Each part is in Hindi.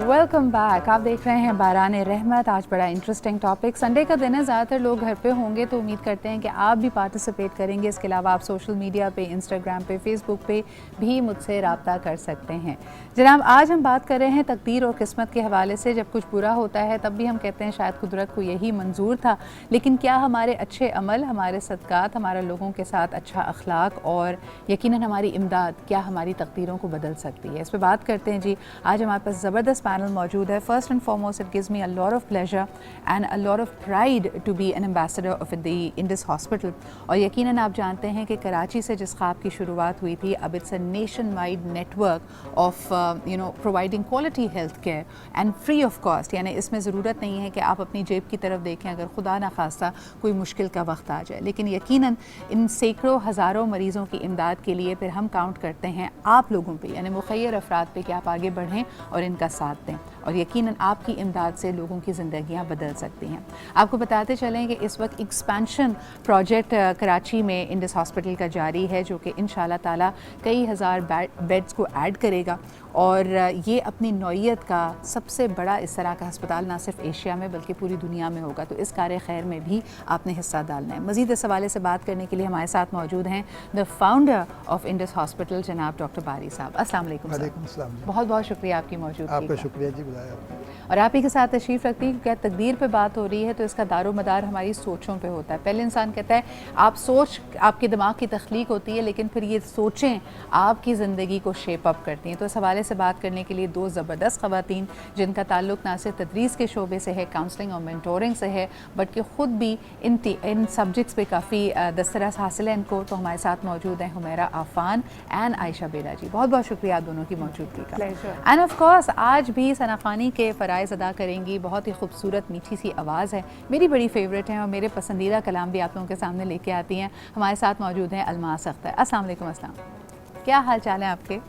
Welcome back. आप देख रहे हैं बारान रहमत। आज बड़ा इंटरेस्टिंग टॉपिक, संडे का दिन है, ज़्यादातर लोग घर पे होंगे तो उम्मीद करते हैं कि आप भी पार्टिसिपेट करेंगे। इसके अलावा आप सोशल मीडिया पे, इंस्टाग्राम पे, फेसबुक पे भी मुझसे रब्ता कर सकते हैं। जनाब, आज हम बात कर रहे हैं तकदीर और किस्मत के हवाले से। जब कुछ बुरा होता है तब भी हम कहते हैं शायद कुदरत को यही मंजूर था, लेकिन क्या हमारे अच्छे अमल, हमारे सदक़ात, हमारे लोगों के साथ अच्छा अखलाक और यकीनन हमारी इमदाद क्या हमारी तकदीरों को बदल सकती है? इस पर बात करते हैं जी। आज हमारे पास ज़बरदस्त पैनल मौजूद है। First and foremost, it gives me a lot of pleasure and a lot of pride to be an ambassador of the Indus Hospital. और यकीनन आप जानते हैं कि कराची से जिस ख्वाब की शुरुआत हुई थी, अब it's a nation wide network of providing quality health care and free of cost. यानी इसमें ज़रूरत नहीं है कि आप अपनी जेब की तरफ देखें अगर खुदा न खास्ता कोई मुश्किल का वक्त आ जाए, लेकिन यकीनन इन सैकड़ों हज़ारों मरीज़ों की इमदाद के लिए फिर हम काउंट करते हैं आप लोगों पे, यानी मुखय्यर अफराद पे कि आप आगे बढ़ें और इनका साथ दें। और यकीनन आपकी इमदाद से लोगों की ज़िंदगियां बदल सकती हैं। आपको बताते चलें कि इस वक्त एक्सपेंशन प्रोजेक्ट कराची में इंडस हॉस्पिटल का जारी है, जो कि इंशाल्लाह ताला कई हज़ार बेड्स को ऐड करेगा और ये अपनी नौइयत का सबसे बड़ा इस तरह का अस्पताल ना सिर्फ एशिया में बल्कि पूरी दुनिया में होगा। तो इस कार्य खैर में भी आपने हिस्सा डालना है। मज़ीद इस हवाले से बात करने के लिए हमारे साथ मौजूद हैं the founder of Indus hospital, जनाब डॉक्टर बारी साहब। अस्सलाम वालेकुम। बहुत बहुत शुक्रिया आपकी मौजूदगी। आपका शुक्रिया जी, बुलाया और आप ही के साथ तशरीफ़ रखती हैं क्योंकि तकदीर पे बात हो रही है तो इसका दारोमदार हमारी सोचों पे होता है। पहले इंसान कहता है आप सोच, आपके दिमाग की तख्लीक होती है, लेकिन फिर ये सोचें आपकी ज़िंदगी को शेप अप करती हैं। तो इस हवाले से बात करने के लिए दो ज़बरदस्त ख़वातीन जिनका ताल्लुक़ ना सिर्फ तदरीस के शोबे से है, काउंसलिंग और मेंटोरिंग से है, बल्कि ख़ुद भी इन सब्जेक्ट्स पे काफ़ी दस्तरस हासिल है इनको। तो हमारे साथ मौजूद हैं हुमैरा आफ़ान एंड आयशा बेला जी। बहुत बहुत शुक्रिया आप दोनों की मौजूदगी का। एंड ऑफ कोर्स आज भी सना खानी के फ़राइज़ अदा करेंगी। बहुत ही खूबसूरत मीठी सी आवाज़ है, मेरी बड़ी फेवरेट है और मेरे पसंदीदा कलाम भी आप लोगों के सामने लेके आती हैं। हमारे साथ मौजूद हैं अलमास अख्तर। अस्सलाम वालेकुम। अस्सलाम, क्या हाल चाल है आपके?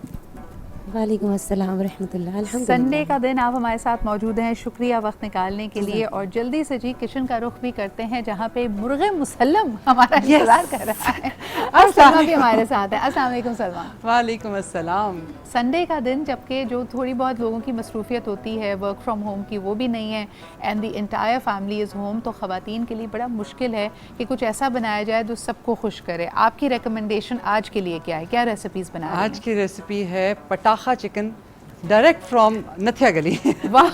वालेकुम अस्सलाम रहमतुल्लाह। संडे का दिन आप हमारे साथ मौजूद हैं, शुक्रिया वक्त निकालने के लिए। और जल्दी से जी किचन का रुख भी करते हैं जहाँ पे मुर्गे मुसल्लम हमारा इंतजार कर रहा है और सलमा भी हमारे साथ है। अस्सलाम वालेकुम सलमा। वालेकुम अस्सलाम। संडे का दिन, जबकि जो थोड़ी बहुत लोगों की मसरूफियत होती है वर्क फ्रॉम होम की, वो भी नहीं है and the entire family is home, तो ख़वातीन के लिए बड़ा मुश्किल है कि कुछ ऐसा बनाया जाए जो सबको खुश करे। आपकी रिकमेंडेशन आज के लिए क्या है? क्या रेसिपीज़ बनाए? आज की रेसिपी है पटाखा चिकन, डायरेक्ट फ्रॉम नथिया गली। वाह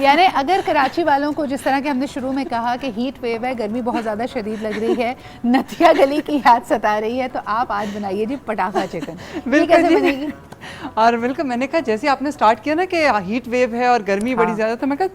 यानी अगर कराची वालों को, जिस तरह के हमने शुरू में कहा कि हीट वेव है, गर्मी बहुत ज़्यादा शदीद लग रही है, नथिया गली की याद सता रही है, तो आप आज बनाइए जी पटाखा चिकन। कैसे बनेगी? और बिल्कुल, मैंने कहा जैसे आपने स्टार्ट किया ना कि हीट वेव है और गर्मी बड़ी ज़्यादा, तो मैं कहा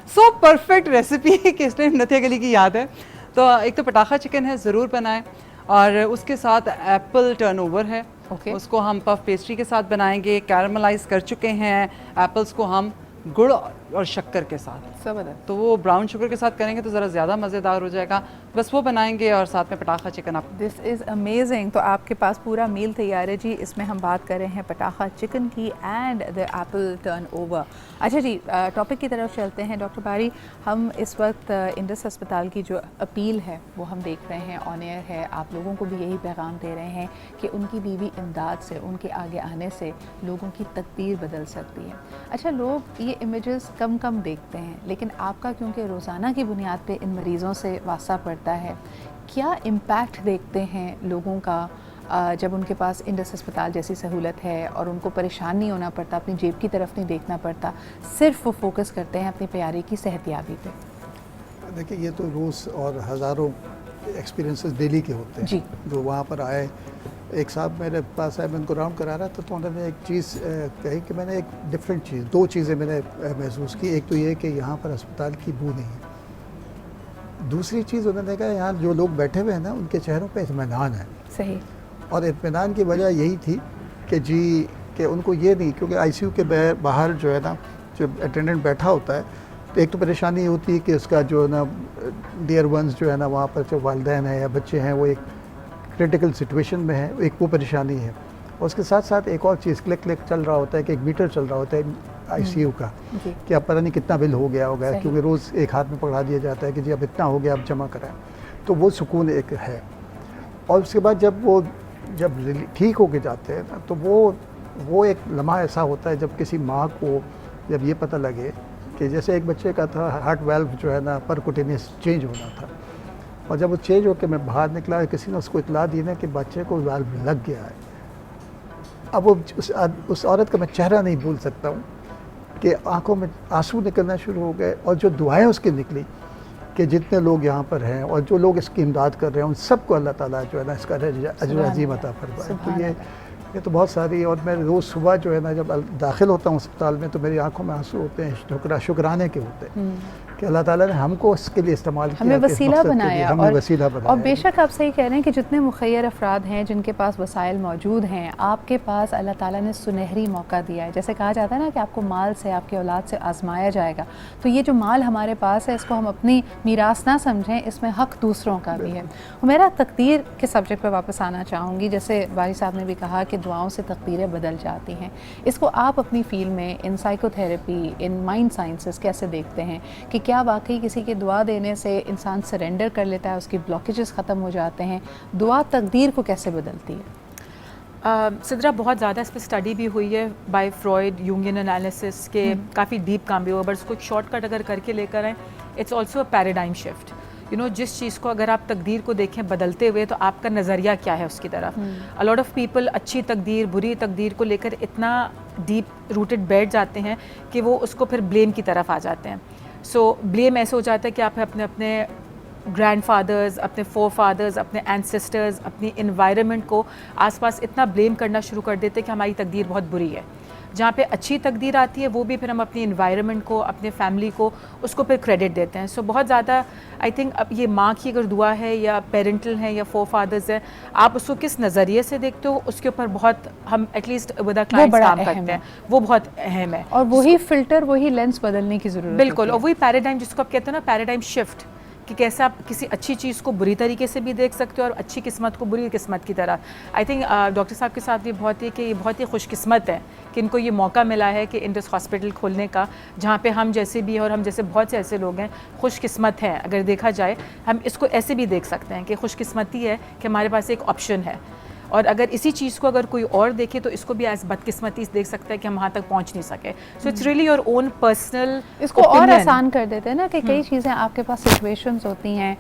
सो परफेक्ट रेसिपी है कि इसलिए नथिया गली की याद है। तो एक तो पटाखा चिकन है, ज़रूर बनाएं। और उसके साथ एप्पल टर्नओवर है, उसको हम पफ पेस्ट्री के साथ बनाएंगे। कैरमलाइज कर चुके हैं एप्पल्स को हम गुड़ और शक्कर के साथ, तो वो ब्राउन शुगर के साथ करेंगे तो ज़रा ज़्यादा मज़ेदार हो जाएगा। बस वो बनाएंगे और साथ में पटाखा चिकन। आप दिस इज़ अमेजिंग। तो आपके पास पूरा मील तैयार है जी। इसमें हम बात कर रहे हैं पटाखा चिकन की एंड द एप्पल टर्नओवर। अच्छा जी, टॉपिक की तरफ चलते हैं। डॉक्टर बारी, हम इस वक्त इंडस अस्पताल की जो अपील है वो हम देख रहे हैं, ऑन एयर है, आप लोगों को भी यही पैगाम दे रहे हैं कि उनकी बीवी इमदाद से, उनके आगे आने से लोगों की तकदीर बदल सकती है। अच्छा, लोग ये इमेजेस कम कम देखते हैं, लेकिन आपका क्योंकि रोज़ाना की बुनियाद पे इन मरीज़ों से वास्ता पड़ता है, क्या इम्पैक्ट देखते हैं लोगों का जब उनके पास इंडस अस्पताल जैसी सहूलत है और उनको परेशान नहीं होना पड़ता, अपनी जेब की तरफ नहीं देखना पड़ता, सिर्फ वो फोकस करते हैं अपने प्यारे की सेहतयाबी पे? देखिए, ये तो रोज़ और हज़ारों एक्सपीरियंसेस डेली के होते हैं जी। जो वहाँ पर आए, एक साहब मेरे पास आए, मैं उनको राउंड करा रहा था, तो उन्होंने एक चीज़ कही कि मैंने एक डिफरेंट चीज़, दो चीज़ें मैंने महसूस की। एक तो ये कि यहाँ पर अस्पताल की बू नहीं है। दूसरी चीज़ उन्होंने कहा यहाँ जो लोग बैठे हुए हैं ना, उनके चेहरों पे इत्मीनान है। सही। और इत्मीनान की वजह यही थी कि जी कि उनको ये नहीं, क्योंकि आईसीयू के बाहर जो है ना, जो अटेंडेंट बैठा होता है, तो एक तो परेशानी होती है कि उसका जो है ना डियर वंस जो है ना, वहाँ पर जो वालिदैन है या बच्चे हैं वो एक क्रिटिकल सिचुएशन में है, एक वो परेशानी है। और उसके साथ साथ एक और चीज़ क्लिक क्लिक चल रहा होता है कि एक मीटर चल रहा होता है आईसीयू का कि अब पता नहीं कितना बिल हो गया होगा, क्योंकि रोज़ एक हाथ में पकड़ा दिया जाता है कि जी अब इतना हो गया, अब जमा कराएं। तो वो सुकून एक है। और उसके बाद जब ठीक होके जाते हैं ना, तो वो वो एक लम्हा ऐसा होता है जब किसी माँ को जब ये पता लगे कि जैसे एक बच्चे का था हार्ट वाल्व जो है ना परकुटेनियस चेंज होना था, और जब वो चेंज होकर मैं बाहर निकला, किसी ने उसको इतला दी ना कि बच्चे को वाल्व लग गया है। अब वो उस औरत का मैं चेहरा नहीं भूल सकता हूँ कि आंखों में आंसू निकलना शुरू हो गए, और जो दुआएं उसकी निकली कि जितने लोग यहाँ पर हैं और जो लोग इसकी इमदाद कर रहे हैं उन सबको अल्लाह ताला जो है ना इसका अजर अजीम अता फरमाए। तो ये तो बहुत सारी, और मैं रोज़ सुबह जो है ना जब दाखिल होता हूँ अस्पताल में तो मेरी आंखों में आंसू होते हैं, शुक्राने के होते हैं कि अल्लाह ताला ने हमको इसके लिए इस्तेमाल किया, हमें वसीला बनाया, और बेशक आप सही कह रहे हैं कि जितने मुखय्यर अफराद हैं जिनके पास वसाइल मौजूद हैं, आपके पास अल्लाह ताला ने सुनहरी मौका दिया है। जैसे कहा जाता है ना कि आपको माल से, आपकी औलाद से आजमाया जाएगा, तो ये जो माल हमारे पास है इसको हम अपनी मीरास ना समझें, इसमें हक़ दूसरों का भी है। मेरा तकदीर के सब्जेक्ट पर वापस आना चाहूँगी। जैसे बारी साहब ने भी कहा कि दुआओं से तकदीरें बदल जाती हैं, इसको आप अपनी फील्ड में इन साइकोथेरेपी, इन माइंड साइंसेस कैसे देखते हैं कि क्या वाकई किसी की दुआ देने से इंसान सरेंडर कर लेता है, उसकी ब्लॉकेजेस ख़त्म हो जाते हैं? दुआ तकदीर को कैसे बदलती है? सिद्रा, बहुत ज़्यादा इस पर स्टडी भी हुई है बाय फ्रॉइड, यूंगियन एनालिसिस के, काफ़ी डीप काम भी हुआ, बट उसको शॉर्टकट अगर करके लेकर आए, it's also a paradigm shift. जिस चीज़ को अगर आप तकदीर को देखें बदलते हुए, तो आपका नज़रिया क्या है उसकी तरफ। अ लॉट ऑफ पीपल अच्छी तकदीर, बुरी तकदीर को लेकर इतना डीप रूटेड बैठ जाते हैं कि वो उसको फिर ब्लेम की तरफ आ जाते हैं। सो ब्लेम ऐसे हो जाता है कि आप अपने अपने ग्रैंडफादर्स, अपने फोर फादर्स, अपने एंसेस्टर्स, अपनी इन्वायरमेंट को आसपास इतना ब्लेम करना शुरू कर देते हैं कि हमारी तकदीर बहुत बुरी है। जहाँ पे अच्छी तकदीर आती है वो भी फिर हम अपनी इन्वायरमेंट को, अपने फैमिली को, उसको फिर क्रेडिट देते हैं। सो बहुत ज़्यादा आई थिंक अब ये माँ की अगर दुआ है या पेरेंटल है या फोर फादर्स है, आप उसको किस नज़रिए से देखते हो उसके ऊपर बहुत हम एटलीस्ट विद क्लाइंट्स काम करते हैं, वो बहुत अहम है। और वही फ़िल्टर, वही लेंस बदलने की ज़रूरत है। बिल्कुल, और वही पैराडाइम जिसको आप कहते हो ना, पैराडाइम शिफ्ट, कि कैसे आप किसी अच्छी चीज़ को बुरी तरीके से भी देख सकते हो और अच्छी किस्मत को बुरी किस्मत की तरह। आई थिंक डॉक्टर साहब के साथ भी बहुत ही कि ये बहुत ही खुशकिस्मत है कि इनको ये मौका मिला है कि इंडस हॉस्पिटल खोलने का, जहाँ पे हम जैसे भी और हम जैसे बहुत से ऐसे लोग हैं खुशकिस्मत हैं। अगर देखा जाए हम इसको ऐसे भी देख सकते हैं कि खुशकिस्मती है कि हमारे पास एक ऑप्शन है, और अगर इसी चीज़ को अगर कोई और देखे तो इसको भी एज बदकिस्मती देख सकता है कि हम वहाँ तक पहुँच नहीं सके। So it's really your own personal, इसको और आसान कर देते हैं ना कि कई चीज़ें आपके पास सिचुएशंस होती हैं,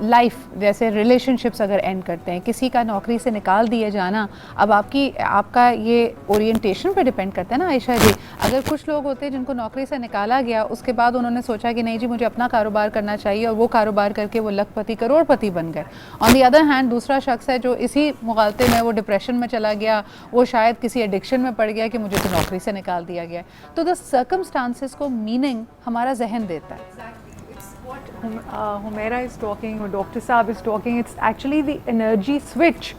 लाइफ जैसे रिलेशनशिप्स अगर एंड करते हैं, किसी का नौकरी से निकाल दिया जाना, अब आपका ये ओरिएंटेशन पे डिपेंड करता है ना आयशा जी। अगर कुछ लोग होते हैं जिनको नौकरी से निकाला गया, उसके बाद उन्होंने सोचा कि नहीं जी मुझे अपना कारोबार करना चाहिए, और वो कारोबार करके वो लखपति करोड़पति बन गए। ऑन दी अदर हैंड दूसरा शख्स है जो इसी मुगालते में वो डिप्रेशन में चला गया, वो शायद किसी एडिक्शन में पड़ गया कि मुझे तो नौकरी से निकाल दिया गया। तो द सर्कमस्टांसेस को मीनिंग हमारा जहन देता है। Humaira is talking or Dr. Saab is talking, it's actually the energy switch.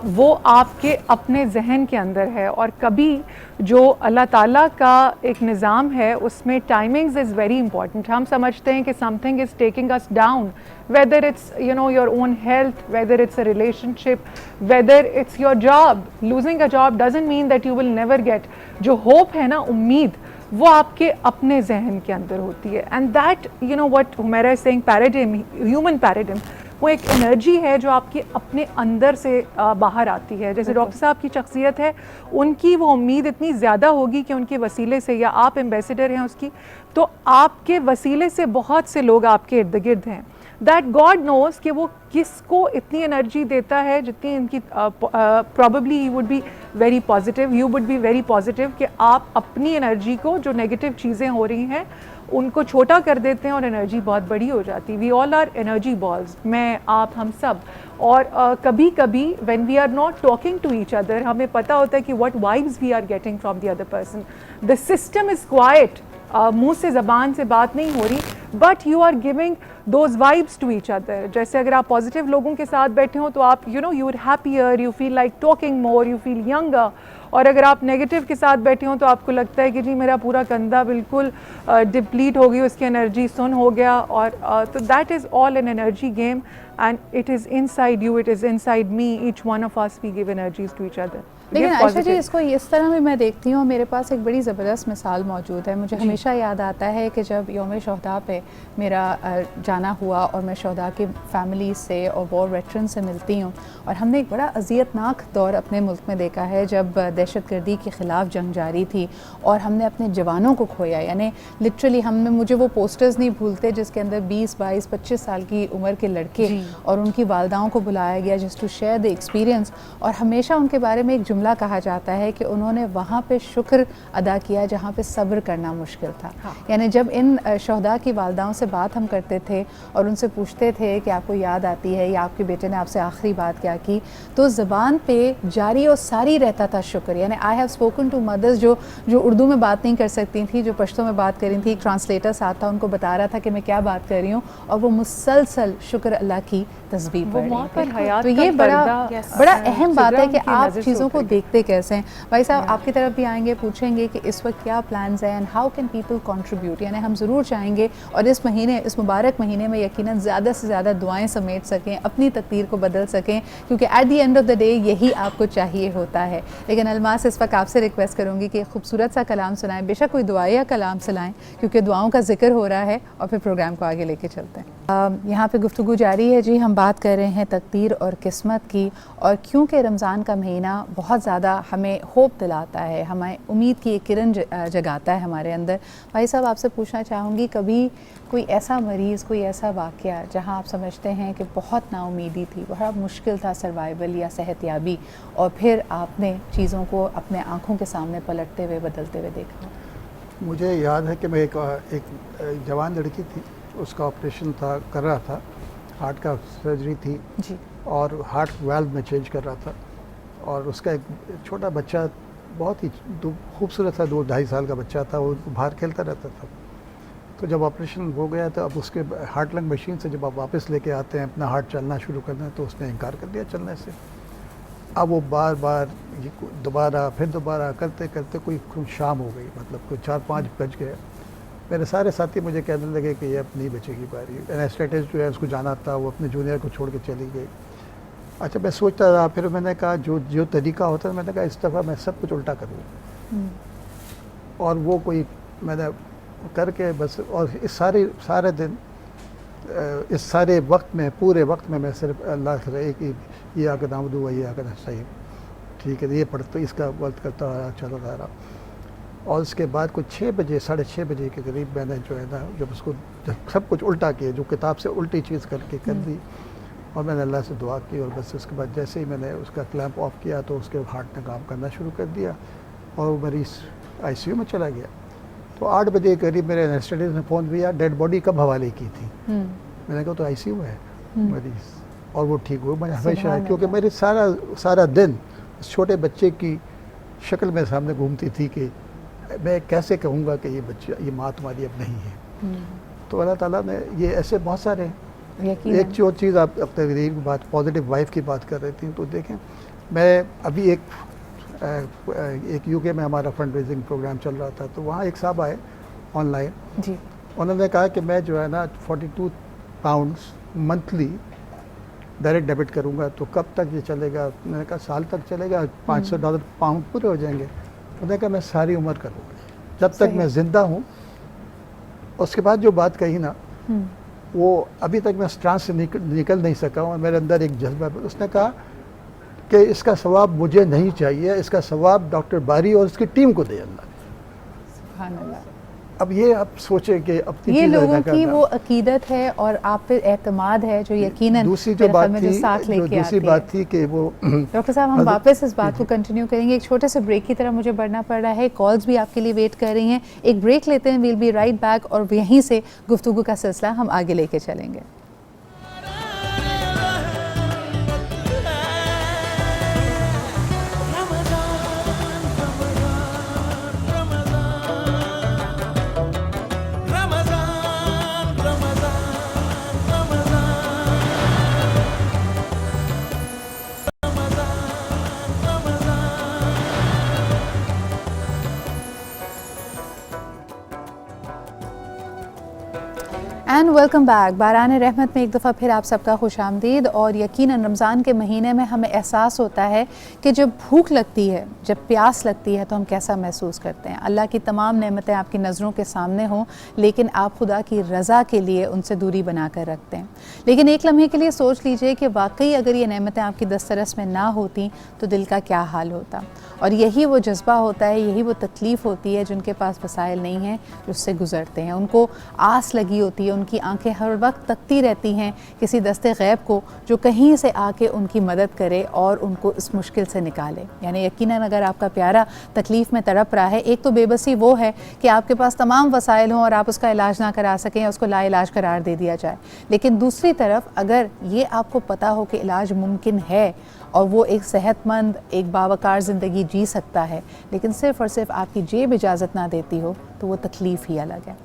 वो आपके अपने जहन के अंदर है, और कभी जो अल्लाह ताला का एक निज़ाम है उसमें टाइमिंग्स इज़ वेरी इंपॉर्टेंट। हम समझते हैं कि something is taking us down, whether it's your own health, whether it's a relationship, whether it's your job. Losing a job doesn't mean that you will never get. जो hope है ना, उम्मीद, वो आपके अपने जहन के अंदर होती है। And that what Humaira is saying, paradigm, human paradigm, वो एक एनर्जी है जो आपके अपने अंदर से बाहर आती है। जैसे डॉक्टर साहब की शख्सियत है, उनकी वो उम्मीद इतनी ज़्यादा होगी कि उनके वसीले से, या आप एम्बेसडर हैं उसकी, तो आपके वसीले से बहुत से लोग आपके इर्द गिर्द हैं। दैट गॉड नोज़ कि वो किसको इतनी एनर्जी देता है जितनी इनकी probably he would be very positive, you would be very positive, कि आप अपनी एनर्जी को, जो नेगेटिव चीज़ें हो रही हैं उनको छोटा कर देते हैं और एनर्जी बहुत बड़ी हो जाती है। We all are energy balls, मैं, आप, हम सब। और कभी कभी when we are not talking to each other, हमें पता होता है कि what vibes we are getting from the other person. The system is quiet, मुंह से ज़बान से बात नहीं हो रही, but you are giving those vibes to each other. जैसे अगर आप पॉजिटिव लोगों के साथ बैठे हो तो आप you are happier, you feel like talking more, you feel younger. और अगर आप नेगेटिव के साथ बैठे हो तो आपको लगता है कि जी मेरा पूरा कंधा बिल्कुल डिप्लीट हो गई, उसकी एनर्जी सुन हो गया। और तो that is all an energy game, and it is inside you, it is inside me, each one of us we give energies to each other. लेकिन give आयशा जी positive- इसको इस तरह भी मैं देखती हूँ, मेरे पास एक बड़ी ज़बरदस्त मिसाल मौजूद है। मुझे हमेशा याद आता है कि जब यौम शहदा पे मेरा जाना हुआ और मैं शहदा की फैमिली से और वॉर वेटरन से मिलती हूँ, और हमने एक बड़ा अजियतनाक दौर अपने मुल्क में देखा है जब दहशतगर्दी के ख़िलाफ़ जंग जारी थी और हमने अपने जवानों को खोया। यानी लिटरली हमने, मुझे वो पोस्टर्स नहीं भूलते जिसके अंदर 20, 22, 25 साल की उम्र के लड़के और उनकी वालदाओं को बुलाया गया just to share the experience, और हमेशा उनके बारे में एक जुमला कहा जाता है कि उन्होंने वहाँ पे शुक्र अदा किया जहाँ पे सब्र करना मुश्किल था। यानी जब इन शहदा की वालदाओं से बात हम करते थे और उनसे पूछते थे कि आपको याद आती है या आपके बेटे ने आपसे आखिरी बात क्या की, तो ज़बान पे जारी और सारी रहता था शुक्र। यानी I have spoken to mothers जो उर्दू में बात नहीं कर सकती थी, जो पश्तो में बात कर रही थी, एक ट्रांसलेटर साथ था, उनको बता रहा था कि मैं क्या बात कर रही हूँ, और वो मुसलसल शुक्र अल्लाह की तस्बीह वो पढ़ रही वहाँ थी। पर हयात तो का ये बड़ा पर्दा, बड़ा अहम बात है कि उनकी आप नज़र से चीज़ों को उतर गया। देखते कैसे हैं। भाई साहब आपकी तरफ भी आएंगे, पूछेंगे कि इस वक्त क्या प्लान्स हैं and how can people contribute. यानी हम ज़रूर चाहेंगे और इस महीने, इस मुबारक महीने में यकीनन ज़्यादा से ज़्यादा दुआएं समेट सकें, अपनी तकदीर को बदल सकें, क्योंकि at the end of the day यही आपको चाहिए होता है। लेकिन अलमास, इस वक्त आपसे रिक्वेस्ट करूँगी कि खूबसूरत सा कलाम सुनाएं, बेशक कोई दुआ या कलाम सुनाएं, क्योंकि दुआओं का जिक्र हो रहा है और फिर प्रोग्राम को आगे लेके चलते हैं। यहाँ पे गुफ्तगू जारी है जी, हम बात कर रहे हैं तकदीर और किस्मत की, और क्योंकि रमज़ान का महीना बहुत ज़्यादा हमें होप दिलाता है, हमें उम्मीद की एक किरण जगाता है हमारे अंदर। भाई साहब आपसे पूछना चाहूँगी, कभी कोई ऐसा मरीज़, कोई ऐसा वाक़या जहाँ आप समझते हैं कि बहुत नाउमीदी थी, बड़ा मुश्किल था सर्वाइवल या सेहतयाबी, और फिर आपने चीज़ों को अपने आँखों के सामने पलटते हुए, बदलते हुए देखा? मुझे याद है कि मैं एक जवान लड़की थी, उसका ऑपरेशन था, कर रहा था, हार्ट का सर्जरी थी जी। और हार्ट वाल्व में चेंज कर रहा था, और उसका एक छोटा बच्चा, बहुत ही खूबसूरत सा 2-2.5 साल का बच्चा था, वो बाहर खेलता रहता था। तो जब ऑपरेशन हो गया तो अब उसके हार्ट लंग मशीन से जब आप वापस लेके आते हैं अपना हार्ट चलना शुरू करना है, तो उसने इनकार कर दिया चलने से। अब वो बार बार दोबारा फिर दोबारा करते करते कोई शाम हो गई, मतलब कोई 4-5 बज गए। मेरे सारे साथी मुझे कहने लगे कि ये अब नहीं बचेगी बारी। एनेस्थेटिस्ट जो है उसको जाना था, वो अपने जूनियर को छोड़ के चली गई। अच्छा, मैं सोचता रहा, फिर मैंने कहा जो तरीका होता है, मैंने कहा इस दफ़ा मैं सब कुछ उल्टा करूँ, और वो कोई मैंने करके बस, और इस सारे दिन, इस सारे वक्त में, पूरे वक्त में मैं सिर्फ अल्लाह से रहे कि ये आकर नामद हुआ, ये आकर सही, ठीक है, ये पढ़ते इसका वर्त करता रहा, चलता रहा। और उसके बाद कुछ 6 बजे, 6:30 बजे के करीब मैंने जो है ना, जब उसको सब कुछ उल्टा किया, जो किताब से उल्टी चीज़ करके कर दी, और मैंने अल्लाह से दुआ की, और बस उसके बाद जैसे ही मैंने उसका क्लैंप ऑफ किया तो उसके हार्ट ने काम करना शुरू कर दिया, और वो मरीज़ ICU में चला गया। तो 8 बजे के करीब मेरे एनेस्थेटिस्ट ने फ़ोन किया, डेड बॉडी कब हवाले की थी? मैंने कहा तो ICU में है मरीज़, और वो ठीक हो। मैं हमेशा, क्योंकि मेरे सारा दिन उस छोटे बच्चे की शक्ल में सामने घूमती थी कि मैं कैसे कहूँगा कि ये बच्चा, ये माँ तुम्हारी अब नहीं है। तो अल्लाह ताला ने ये ऐसे बहुत सारे हैं। एक जो चीज़ आप तकदीर की बात, पॉजिटिव वाइफ की बात कर रही थी, तो देखें, मैं अभी एक UK में हमारा फंड रेजिंग प्रोग्राम चल रहा था, तो वहाँ एक साहब आए ऑनलाइन जी। उन्होंने कहा कि मैं जो है ना 42 पाउंड्स मंथली डायरेक्ट डेबिट करूँगा, तो कब तक ये चलेगा? मैंने कहा साल तक चलेगा, $500 पाउंड पूरे हो जाएंगे। उन्होंने कहा मैं सारी उम्र करूँगा, जब तक मैं ज़िंदा हूँ। उसके बाद जो बात कही ना, वो अभी तक मैं उस ट्रांस से निकल नहीं सका हूँ, मेरे अंदर एक जज्बा। उसने कहा कि इसका सवाब मुझे नहीं चाहिए, इसका सवाब डॉक्टर बारी और उसकी टीम को दे अल्लाह। सुभान अल्लाह। अब ये आप सोचें कि अपनी ये चीज़ लोगों अदा की करना। वो अकीदत है और आप पे एतमाद है जो यकीनन दूसरी जो मेरे ख्याल बात में जो थी, साथ जो लेके दूसरी आती बात है। थी कि वो डॉक्टर साहब, हम वापस इस बात को कंटिन्यू करेंगे। एक छोटे से ब्रेक की तरफ मुझे बढ़ना पड़ रहा है, कॉल्स भी आपके लिए वेट कर रही हैं। एक ब्रेक लेते हैं, वील बी राइट बैक, और यहीं से गुफ्तगू का सिलसिला हम आगे लेके चलेंगे। And welcome back. बारान रहमत में एक दफ़ा फिर आप सबका खुशामदीद। और यकीनन रमज़ान के महीने में हमें एहसास होता है कि जब भूख लगती है, जब प्यास लगती है, तो हम कैसा महसूस करते हैं। अल्लाह की तमाम नेमतें आपकी नज़रों के सामने हों, लेकिन आप खुदा की रज़ा के लिए उनसे दूरी बना कर रखते हैं। लेकिन एक लम्हे के लिए सोच लीजिए कि वाकई अगर ये नेमतें आपकी दस्तरस में ना होती तो दिल का क्या हाल होता। और यही वो जज्बा होता है, यही वो तकलीफ़ होती है जिनके पास वसाइल नहीं हैं, जो उससे गुज़रते हैं। उनको आस लगी होती है, उनकी आंखें हर वक्त तकती रहती हैं किसी दस्ते गैब को जो कहीं से आके उनकी मदद करे और उनको इस मुश्किल से निकाले। यानी यकीनन अगर आपका प्यारा तकलीफ़ में तड़प रहा है, एक तो बेबसी वो है कि आपके पास तमाम वसाइल हों और आप उसका इलाज ना करा सकें, उसको लाइलाज करार दे दिया जाए। लेकिन दूसरी तरफ अगर ये आपको पता हो कि इलाज मुमकिन है और वो एक सेहतमंद, एक बावकार ज़िंदगी जी सकता है, लेकिन सिर्फ़ और सिर्फ आपकी जेब इजाज़त ना देती हो, तो वो तकलीफ़ ही अलग है।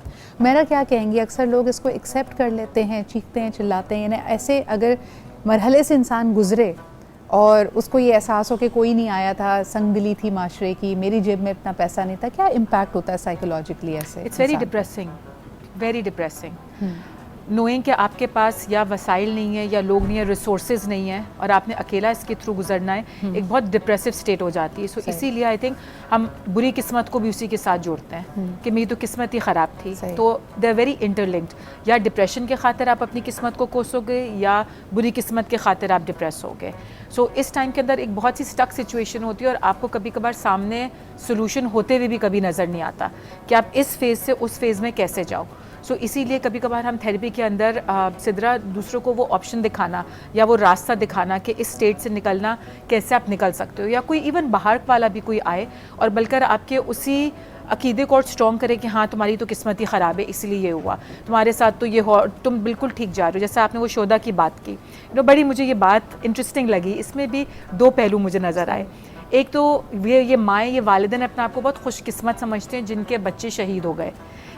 मेरा क्या कहेंगे, अक्सर लोग इसको एक्सेप्ट कर लेते हैं, चीखते हैं, चिल्लाते हैं। यानी ऐसे अगर मरहले से इंसान गुज़रे और उसको ये एहसास हो कि कोई नहीं आया था, संगदिली थी माशरे की, मेरी जेब में इतना पैसा नहीं था, क्या इम्पैक्ट होता है साइकोलॉजिकली ऐसे? It's very depressing, very depressing knowing कि आपके पास या वसाइल नहीं है या लोग नहीं है, रिसोर्सेज नहीं है और आपने अकेला इसके थ्रू गुजरना है, एक बहुत डिप्रेसिव स्टेट हो जाती है। सो इसीलिए आई थिंक हम बुरी किस्मत को भी उसी के साथ जोड़ते हैं कि मेरी तो किस्मत ही ख़राब थी। तो दे आर वेरी इंटरलिंक्ड। या डिप्रेशन के खातिर आप अपनी किस्मत को कोसोगे या बुरी किस्मत के खातिर आप डिप्रेस होगे। सो इस टाइम के अंदर एक बहुत सी स्टक सिचुएशन होती है और आपको कभी कभार सामने सोल्यूशन होते हुए भी कभी नज़र नहीं आता कि आप इस फेज़ से उस फेज़ में कैसे जाओ। सो इसीलिए कभी कभार हम थेरेपी के अंदर सिदरा दूसरों को वो ऑप्शन दिखाना या वो रास्ता दिखाना कि इस स्टेट से निकलना कैसे आप निकल सकते हो, या कोई इवन बाहर वाला भी कोई आए और बल्कि आपके उसी अकीदे को और स्ट्रॉन्ग करे कि हाँ तुम्हारी तो किस्मत ही ख़राब है इसलिए ये हुआ, तुम्हारे साथ तो ये हो, तुम बिल्कुल ठीक जा रहे हो। जैसे आपने वो शोदा की बात की, बड़ी मुझे ये बात इंटरेस्टिंग लगी। इसमें भी दो पहलू मुझे नज़र आए। एक तो ये माएँ, ये वालिदैन अपने आप को बहुत खुशकिस्मत समझते हैं जिनके बच्चे शहीद हो गए,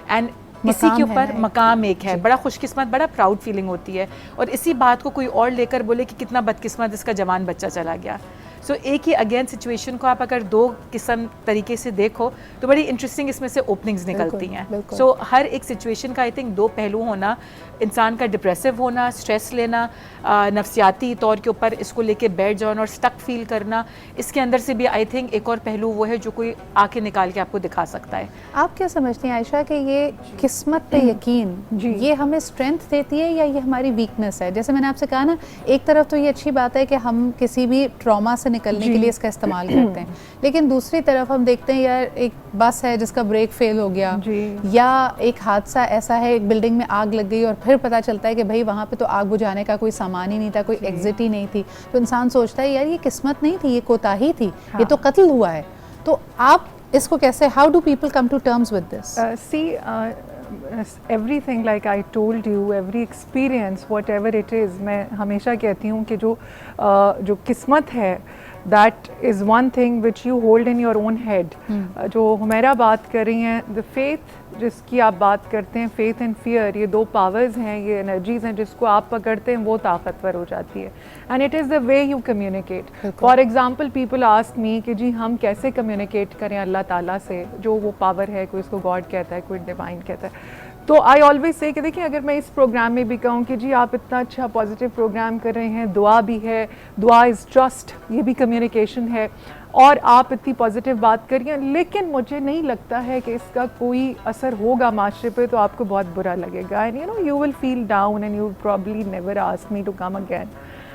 एंड इसी के ऊपर मकाम एक है, बड़ा खुशकिस्मत, बड़ा प्राउड फीलिंग होती है। और इसी बात को कोई और लेकर बोले कि कितना बदकिस्मत इसका जवान बच्चा चला गया। सो एक ही अगेन सिचुएशन को आप अगर दो किस्म तरीके से देखो तो बड़ी इंटरेस्टिंग इसमें से ओपनिंग्स निकलती हैं। सो हर एक सिचुएशन का आई थिंक दो पहलू होना, इंसान का डिप्रेसिव होना, स्ट्रेस लेना, नफ्सियाती तौर के ऊपर इसको लेके बैठ जाना और स्टक फील करना, इसके अंदर से भी आई थिंक एक और पहलू वो है जो कोई आके निकाल के आपको दिखा सकता है। आप क्या समझती हैं आयशा कि ये किस्मत पे यकीन ये हमें स्ट्रेंथ देती है या ये हमारी वीकनेस है? जैसे मैंने आपसे कहा ना, एक तरफ तो ये अच्छी बात है कि हम किसी भी ट्रॉमा से निकलने के लिए इसका इस्तेमाल करते हैं, लेकिन दूसरी तरफ हम देखते हैं यार एक बस है जिसका ब्रेक फेल हो गया, या एक हादसा ऐसा है, एक बिल्डिंग में आग लग गई और फिर पता चलता है कि भाई वहाँ पे तो आग बुझाने का कोई सामान ही नहीं था, कोई एग्जिट ही नहीं थी। तो इंसान सोचता है यार ये किस्मत नहीं थी, ये कोताही थी, ये तो कत्ल हुआ है। तो आप इसको कैसे, how do people come to terms with this? See everything like I told you, every experience whatever it is, मैं हमेशा कहती हूँ कि जो किस्मत है that is one thing which you hold in your own head. जो हुमैरा बात कर रही हैं, the faith जिसकी आप बात करते हैं, faith and fear, ये दो powers हैं, ये energies हैं जिसको आप पकड़ते हैं वो ताकतवर हो जाती है, and it is the way you communicate. For example, people ask me कि जी हम कैसे communicate करें अल्लाह ताला से, जो वो power है, कोई इसको God कहता है, कोई divine कहता है। तो आई ऑलवेज से कि देखिए अगर मैं इस प्रोग्राम में भी कहूँ कि जी आप इतना अच्छा पॉजिटिव प्रोग्राम कर रहे हैं, दुआ भी है, दुआ इज़ ट्रस्ट, ये भी कम्युनिकेशन है, और आप इतनी पॉजिटिव बात करिए, लेकिन मुझे नहीं लगता है कि इसका कोई असर होगा माशरे पे, तो आपको बहुत बुरा लगेगा, and you will feel down and you probably never ask me to come again.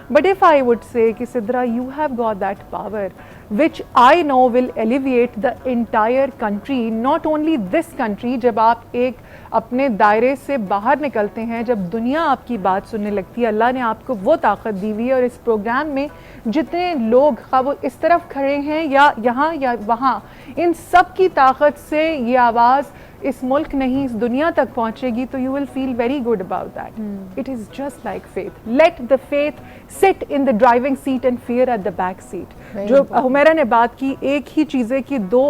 But if I would say कि Sidra you have got that power which I know will alleviate the entire country, not only this country, जब आप एक अपने दायरे से बाहर निकलते हैं, जब दुनिया आपकी बात सुनने लगती है, अल्लाह ने आपको वो ताकत दी हुई है, और इस प्रोग्राम में जितने लोग खा वो इस तरफ खड़े हैं या यहाँ या वहाँ, इन सब की ताकत से ये आवाज़ इस मुल्क नहीं इस दुनिया तक पहुंचेगी, तो you will feel very good about that. It is just like faith. Let the faith sit in the driving seat and fear at the back seat. जो हुमैरा ने बात की, एक ही चीज़ें की दो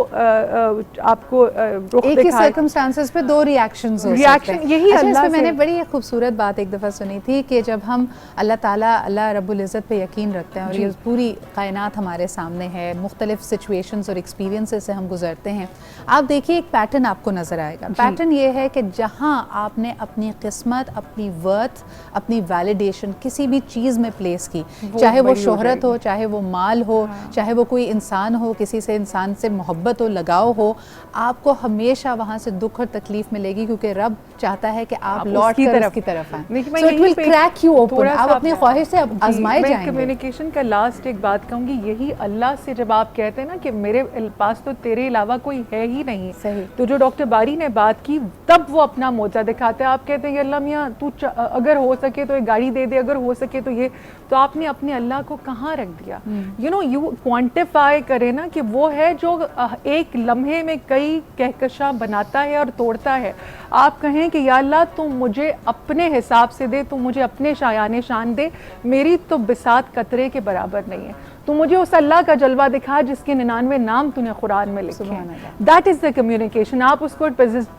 आपको रुख एक ही दिखाए। सर्कमस्टांसेस पे दो रिएक्शंस हो Reaction, सकते हैं। यही अच्छा, अल्लाह इसमें मैंने से- बड़ी एक खूबसूरत बात एक दफ़ा सुनी थी कि जब हम अल्लाह ताला अल्लाह रब्बुल इज़्ज़त पे यकीन रखते हैं और ये पूरी कायनात हमारे सामने है, मुख्तलिफ सिचुएशंस और एक्सपीरियंसेस से हम गुजरते हैं, आप देखिए एक पैटर्न आपको नज़र आएगा। पैटर्न ये है कि जहाँ आपने अपनी किस्मत, अपनी वर्थ, अपनी वैलिडेशन किसी भी चीज़ में प्लेस की, चाहे वो बड़ी हो शोहरत जाएगी। हो, चाहे वो माल हो, चाहे वो कोई इंसान हो, किसी से इंसान से मोहब्बत हो, लगाव हो, आपको हमेशा वहाँ से दुख और तकलीफ मिलेगी, क्योंकि रब चाहता है कि आप लौट उसकी कर तरफ- उसकी तरफ आएं। देखिए, मैं So it यहीं will पे crack you open. थोड़ा आप सा अपनी ख्वाहिश से आजमाए मैं जाएंगे। कम्युनिकेशन का लास्ट एक बात कहूँगी, यही अल्लाह से जब आप कहते हैं ना कि मेरे पास तो तेरे अलावा कोई है ही नहीं, सही। तो जो डॉक्टर बारी ने बात की, तब वो अपना मोजा दिखाते हैं। आप कहते हैं कि अल्लाह मियाँ तू अगर हो सके तो एक गाड़ी दे दे, अगर हो सके तो ये, तो आपने अपने अल्लाह को कहाँ रख दिया? यू नो, यू क्वांटिफाई करें ना कि वो है जो एक लम्हे में कई कहकशां बनाता है और तोड़ता है। आप कहें कि या अल्लाह तू मुझे अपने हिसाब से दे, तू मुझे अपने शायाने शान दे, मेरी तो बिसात कतरे के बराबर नहीं है। तू मुझे उस अल्लाह का जलवा दिखा जिसके 99 नाम तूने कुरान में लिखे सुभान हैं। अल्लाह। That is the communication. आप उसको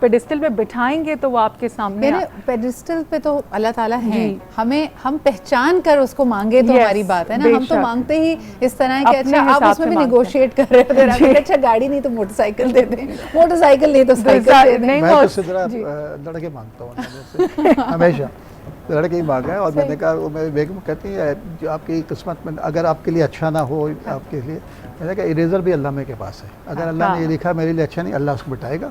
पेडिस्टल पे बिठाएंगे तो वो आपके सामने मैंने पेडिस्टल पे तो अल्लाह ताला है, जी। हम पहचान कर उसको मांगे तो Yes, हमारी बात है ना। हम तो बेशक। मांगते ही इस तरह कि अपने अच्छा आप हिसाब उसमें से भी मांगते निगोशिएट कर रहे होते हैं, जी। अच्छा गाड़ी नहीं तो मोटरसाइकिल दे दें, मोटरसाइकिल नहीं तो साइकिल दे दें। नहीं, मैं वो- तो सिदरा लड़के मांगता हूँ अंदर से, हमेशा लड़के ही मांगा है। और मैंने कहा, वो मेरी बेगम कहती है जो आपकी किस्मत में अगर आपके लिए अच्छा ना हो, आपके लिए, मैंने कहा इरेजर भी अल्लाह के पास है, अगर अल्लाह ने ये लिखा मेरे लिए अच्छा नहीं, अल्लाह उसको मिटाएगा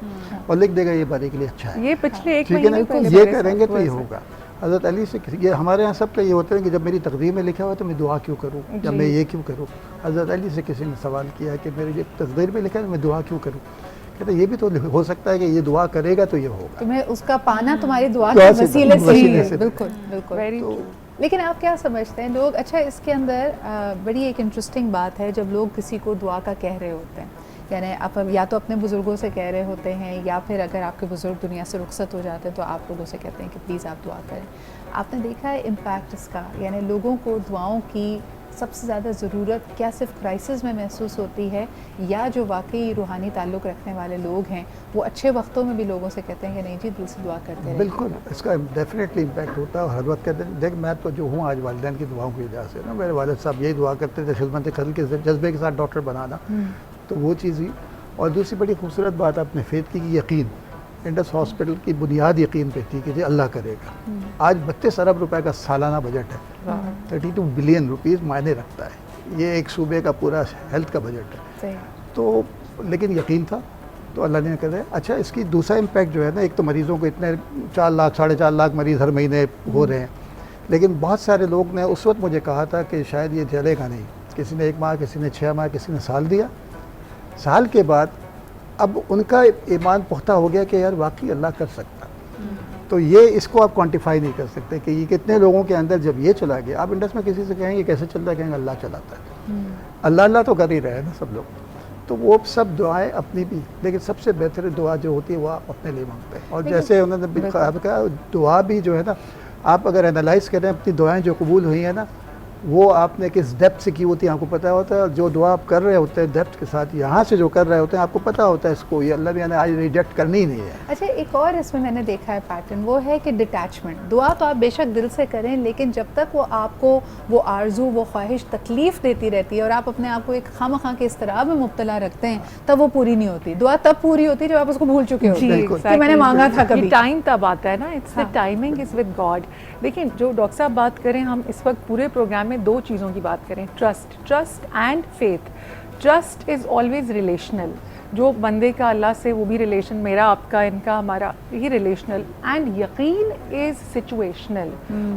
और लिख देगा ये बारी के लिए अच्छा है। ये पिछले एक ठीक है ना, महीने पहले ये मेरे साथ करेंगे तो हुआ ये ऐसा। होगा। हज़रत अली से ये हमारे यहाँ सब का ये होता है कि जब मेरी तकदीर में लिखा हुआ है तो मैं दुआ क्यों करूँ, या मैं ये क्यों करूँ। हज़रत अली से किसी ने सवाल किया कि मेरी जब तकदीर में लिखा है तो मैं दुआ क्यों करूँ, कहते ये भी तो हो सकता है कि ये दुआ करेगा तो ये होगा। तुम्हें उसका पाना तुम्हारी दुआ दुआ के से- वसीले से ही वसीले है। से। बिल्कुल बिल्कुल। Very तो true. लेकिन आप क्या समझते हैं लोग, अच्छा इसके अंदर बड़ी एक इंटरेस्टिंग बात है, जब लोग किसी को दुआ का कह रहे होते हैं, यानी आप या तो अपने बुज़ुर्गों से कह रहे होते हैं, या फिर अगर आपके बुज़ुर्ग दुनिया से रुखसत हो जाते हैं तो आप लोगों से कहते हैं कि प्लीज़ आप दुआ करें। आपने देखा है इम्पैक्ट इसका, यानी लोगों को दुआओं की सबसे ज़्यादा ज़रूरत क्या सिर्फ क्राइसिस में महसूस होती है, या जो वाकई रूहानी ताल्लुक़ रखने वाले लोग हैं वो अच्छे वक्तों में भी लोगों से कहते हैं कि नहीं जी दिल से दुआ करते हैं? बिल्कुल इसका डेफिनेटली इम्पैक्ट होता है। और हर वक्त कहते हैं, देख मैं तो जो हूँ आज वालिदैन की दुआओं की वजह से ना, मेरे वालिद साहब यही दुआ करते थे खिदमत खल के जज्बे के साथ डॉक्टर बनाना, तो वो चीज़ हुई। और दूसरी बड़ी खूबसूरत बात आपने फेथ की कि यकीन, इंडस हॉस्पिटल की बुनियाद यकीन पे थी कि जी अल्लाह करेगा। आज 32 अरब रुपए का सालाना बजट है, 32 बिलियन रुपीज़ मायने रखता है। ये एक सूबे का पूरा हेल्थ का बजट है। सही। तो लेकिन यकीन था तो अल्लाह ने कर दिया। अच्छा, इसकी दूसरा इम्पैक्ट जो है ना, एक तो मरीज़ों को इतने 4 लाख 4.5 लाख मरीज़ हर महीने हो रहे हैं, लेकिन बहुत सारे लोग ने उस वक्त मुझे कहा था कि शायद ये चलेगा नहीं। किसी ने 1 माह, किसी ने 6 माह, किसी ने साल दिया। साल के बाद अब उनका ईमान पुख्ता हो गया कि यार वाकई अल्लाह कर सकता। तो ये इसको आप क्वांटिफाई नहीं कर सकते कि ये कितने लोगों के अंदर जब ये चला गया। आप इंडस में किसी से कहेंगे कैसे चलता है, कहेंगे अल्लाह चलाता है। अल्लाह अल्लाह तो कर ही रहे हैं ना सब लोग। तो वो सब दुआएं अपनी भी, लेकिन सबसे बेहतर दुआ जो होती है वो आप अपने लिए मांगते हैं। और जैसे उन्होंने कहा दुआ भी जो है ना, आप अगर एनालाइज करें अपनी दुआएं जो कबूल हुई हैं ना, वो आपने किस डेप्थ से की होती है आपको पता होता है। जो दुआ आप कर रहे होते हैं डेप्थ के साथ, यहाँ से जो कर रहे होते हैं आपको पता होता है इसको ये अल्लाह ने आज रिजेक्ट करनी ही नहीं है। अच्छा, एक और इसमें मैंने देखा है पैटर्न, वो है कि डिटैचमेंट। दुआ तो आप बेशक दिल से करें, लेकिन जब तक वो आपको वो आरजू, वो ख्वाहिश तकलीफ़ देती रहती है और आप अपने आप को एक खामखा के इस्तराब में मुब्तला रखते हैं, तब वो पूरी नहीं होती। दुआ तब पूरी होती है जब आप उसको भूल चुके होते हैं कि मैंने मांगा था कभी। टाइम तब आता है ना, it's the timing is with God. लेकिन जो डॉक्टर साहब बात करें, हम इस वक्त पूरे प्रोग्राम में 2 चीज़ों की बात करें, trust and faith. Trust is always relational. जो बंदे का अल्लाह से, वो भी रिलेशन, मेरा आपका इनका हमारा ही रिलेशनल। एंड यकीन इज़ सिचुएशनल।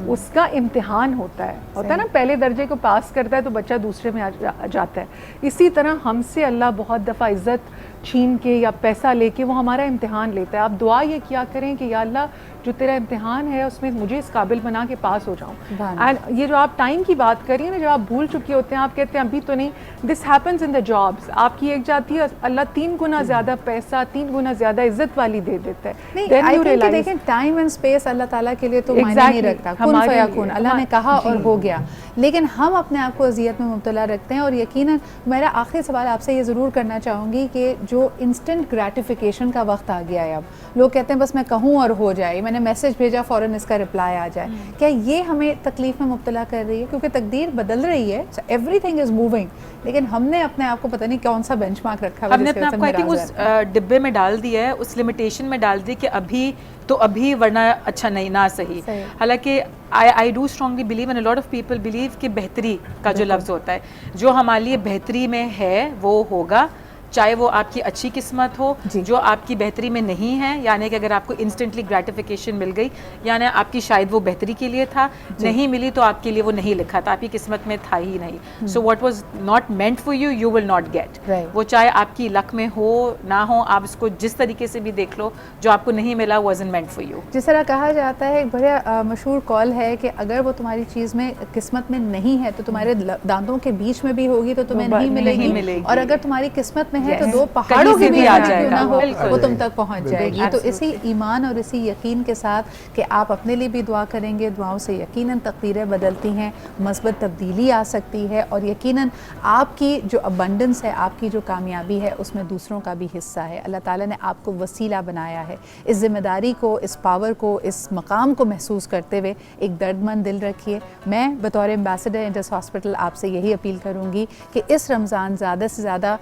उसका इम्तिहान होता है ना, पहले दर्जे को पास करता है तो बच्चा दूसरे में आ जाता है। इसी तरह हमसे अल्लाह बहुत दफ़ा इज़्ज़त छीन के या पैसा लेके वो हमारा इम्तिहान लेता है। आप दुआ ये किया करें कि या अल्लाह जो तेरा इम्तिहान है उसमें मुझे इस काबिल बना के पास हो जाऊँ। एंड ये जो आप टाइम की बात करिए ना, जब आप भूल चुके होते हैं, आप कहते हैं अभी तो नहीं, this happens in the jobs. आपकी एक जाती है, अल्लाह 3 गुना ज़्यादा पैसा, 3 गुना ज़्यादा इज्जत वाली दे देता है। नहीं, आई थिंक देखें टाइम एंड स्पेस अल्लाह ताला के लिए तो मायने नहीं रखता। कुन फयाकुन, अल्लाह ने कहा और हो गया। लेकिन हम अपने आप को अजियत में मुब्तला रखते हैं। और यकीनन मेरा आखिरी सवाल आपसे ये ज़रूर करना चाहूँगी कि जो इंस्टेंट ग्रेटिफिकेशन का वक्त आ गया है, अब लोग कहते हैं बस मैं कहूँ और हो जाए, मैंने मैसेज भेजा फ़ौरन इसका रिप्लाई आ जाए, क्या ये हमें तकलीफ़ में मुब्तला कर रही है? क्योंकि तकदीर बदल रही है, एवरीथिंग इज़ मूविंग, लेकिन हमने अपने आप को पता नहीं कौन सा बेंचमार्क रखा है, हमने अपने आप को आई थिंक उस डिब्बे में डाल दिया है, उस लिमिटेशन में डाल दिया कि अभी तो अभी, वरना अच्छा नहीं, ना सही। हालांकि I do strongly believe and a lot of people believe कि बेहतरी का जो लफ्ज़ होता है, जो हमारे लिए बेहतरी में है वो होगा, चाहे वो आपकी अच्छी किस्मत हो। जो आपकी बेहतरी में नहीं है, यानी कि अगर आपको इंस्टेंटली ग्रेटिफिकेशन मिल गई, यानी आपकी शायद वो बेहतरी के लिए था, नहीं मिली तो आपके लिए वो नहीं लिखा था, आपकी किस्मत में था ही नहीं। So what was not meant for you, you will not gate. वो चाहे आपकी लक में हो ना हो, आप इसको जिस तरीके से भी देख लो, जो आपको नहीं मिला वाज़न्ट मेंट फॉर यू। जिस तरह कहा जाता है, एक बड़ा मशहूर कॉल है कि अगर वो तुम्हारी चीज़ में किस्मत में नहीं है तो तुम्हारे दांतों के बीच में भी होगी तो तुम्हें नहीं मिलेगी, और अगर तुम्हारी किस्मत में है तो दो पहाड़ों के भी आ जाएगा, ना हो वो तुम तक पहुंच जाएगी। तो इसी ईमान और इसी यकीन के साथ कि आप अपने लिए भी दुआ करेंगे, दुआओं से यकीनन तकदीरें बदलती हैं, मस्बत तब्दीली आ सकती है, और यकीनन आपकी जो अबंडेंस है, आपकी जो कामयाबी है, उसमें दूसरों का भी हिस्सा है। अल्लाह ताला ने आपको वसीला बनाया है। इस ज़िम्मेदारी को, इस पावर को, इस मकाम को महसूस करते हुए एक दर्दमंद दिल रखिए। मैं बतौर एम्बेसडर इंटस हॉस्पिटल आपसे यही अपील करूँगी कि इस रमज़ान ज़्यादा से ज़्यादा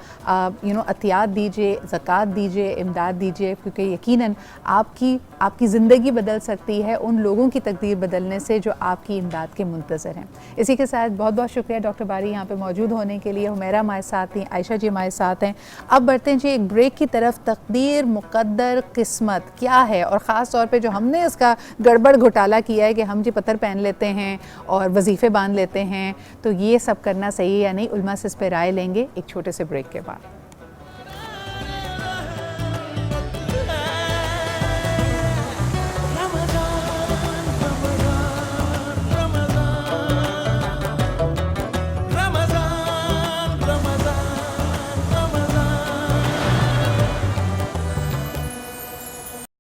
अतियात दीजिए, ज़कात दीजिए, इमदाद दीजिए, क्योंकि यकीनन आपकी ज़िंदगी बदल सकती है उन लोगों की तकदीर बदलने से जो आपकी इमदाद के मुंतज़र हैं। इसी के साथ बहुत बहुत शुक्रिया डॉक्टर बारी यहाँ पे मौजूद होने के लिए। हुमैरा हमारे साथ थी, आयशा जी हमारे साथ हैं। अब बढ़ते हैं जी एक ब्रेक की तरफ। तकदीर, मुक़द्दर, किस्मत क्या है, और ख़ास तौर पर जो हमने इसका गड़बड़ घोटाला किया है कि हम जी पत्थर पहन लेते हैं और वजीफ़े बांध लेते हैं, तो ये सब करना सही है या नहीं, उलमा से इस पर राय लेंगे एक छोटे से ब्रेक के बाद।